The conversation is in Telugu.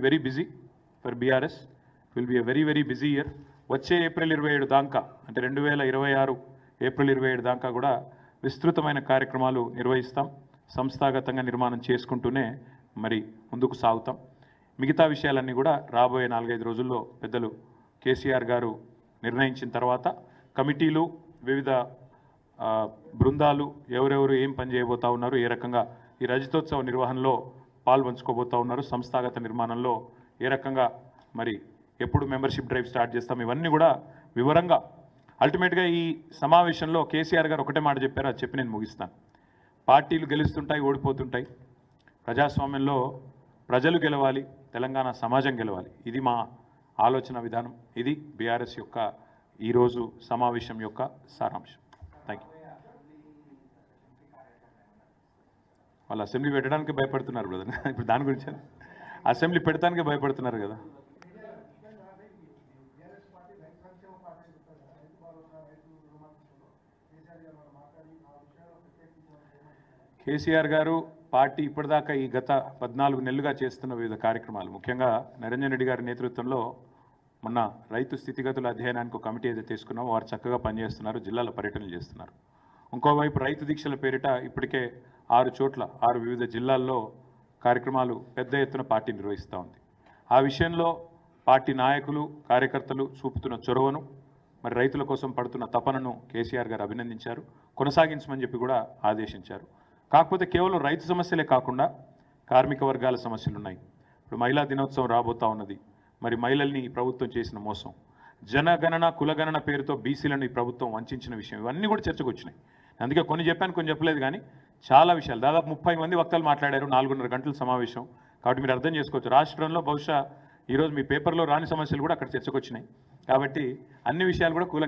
Very busy for BRS. Will be a very very busy year. వచ్చే ఏప్రిల్ 27 దాకా అంటే 2026 ఏప్రిల్ 27 దాకా కూడా విస్తృతమైన కార్యక్రమాలు నిర్వహిస్తాం. సంస్థాగతంగా నిర్మాణం చేసుకుంటూనే మరి ముందుకు సాగుతాం. మిగతా విషయాలన్నీ కూడా రాబోయే 4-5 రోజుల్లో పెద్దలు కేసీఆర్ గారు నిర్ణయించిన తర్వాత కమిటీలు, వివిధ బృందాలు ఎవరెవరు ఏం పని చేయబోతా ఉన్నారు, ఏ రకంగా ఈ రజతోత్సవ నిర్వహణలో పాల్పంచుకోబోతా ఉన్నారు, సంస్థాగత నిర్మాణంలో ఏ రకంగా మరి ఎప్పుడు మెంబర్షిప్ డ్రైవ్ స్టార్ట్ చేస్తాం, ఇవన్నీ కూడా వివరంగా అల్టిమేట్గా ఈ సమావేశంలో కేసీఆర్ గారు ఒకటే మాట చెప్పారు, అది చెప్పి నేను ముగిస్తాను. పార్టీలు గెలుస్తుంటాయి, ఓడిపోతుంటాయి. ప్రజాస్వామ్యంలో ప్రజలు గెలవాలి, తెలంగాణ సమాజం గెలవాలి. ఇది మా ఆలోచన విధానం. ఇది బీఆర్ఎస్ యొక్క ఈరోజు సమావేశం యొక్క సారాంశం. Thank you. వాళ్ళు అసెంబ్లీ పెట్టడానికి భయపడుతున్నారు బ్రదర్. ఇప్పుడు దాని గురించి అసెంబ్లీ పెడతానికే భయపడుతున్నారు కదా. కేసీఆర్ గారు పార్టీ ఇప్పటిదాకా ఈ గత 14 నెలలుగా చేస్తున్న వివిధ కార్యక్రమాలు, ముఖ్యంగా నిరంజన్ రెడ్డి గారి నేతృత్వంలో మొన్న రైతు స్థితిగతుల అధ్యయనానికి ఒక కమిటీ ఏదైతే తీసుకున్నామో వారు చక్కగా పనిచేస్తున్నారు, జిల్లాల పర్యటనలు చేస్తున్నారు. ఇంకోవైపు రైతు దీక్షల పేరిట ఇప్పటికే 6 చోట్ల 6 వివిధ జిల్లాల్లో కార్యక్రమాలు పెద్ద ఎత్తున పార్టీ నిర్వహిస్తూ ఉంది. ఆ విషయంలో పార్టీ నాయకులు, కార్యకర్తలు చూపుతున్న చొరవను, మరి రైతుల కోసం పడుతున్న తపనను కేసీఆర్ గారు అభినందించారు, కొనసాగించమని చెప్పి కూడా ఆదేశించారు. కాకపోతే కేవలం రైతు సమస్యలే కాకుండా కార్మిక వర్గాల సమస్యలు ఉన్నాయి. ఇప్పుడు మహిళా దినోత్సవం రాబోతా ఉన్నది. మరి మహిళల్ని ఈ ప్రభుత్వం చేసిన మోసం, జనగణన కులగణన పేరుతో బీసీలను ఈ ప్రభుత్వం వంచిన విషయం, ఇవన్నీ కూడా చర్చకు వచ్చినాయి. అందుకే కొన్ని చెప్పాను, కొన్ని చెప్పలేదు. కానీ చాలా విషయాలు, దాదాపు 30 మంది వక్తలు మాట్లాడారు, 4.5 గంటల సమావేశం. కాబట్టి మీరు అర్థం చేసుకోవచ్చు, రాష్ట్రంలో బహుశా ఈరోజు మీ పేపర్లో రాని సమస్యలు కూడా అక్కడ చర్చకు వచ్చినాయి. కాబట్టి అన్ని విషయాలు కూడా కూలంకషంగా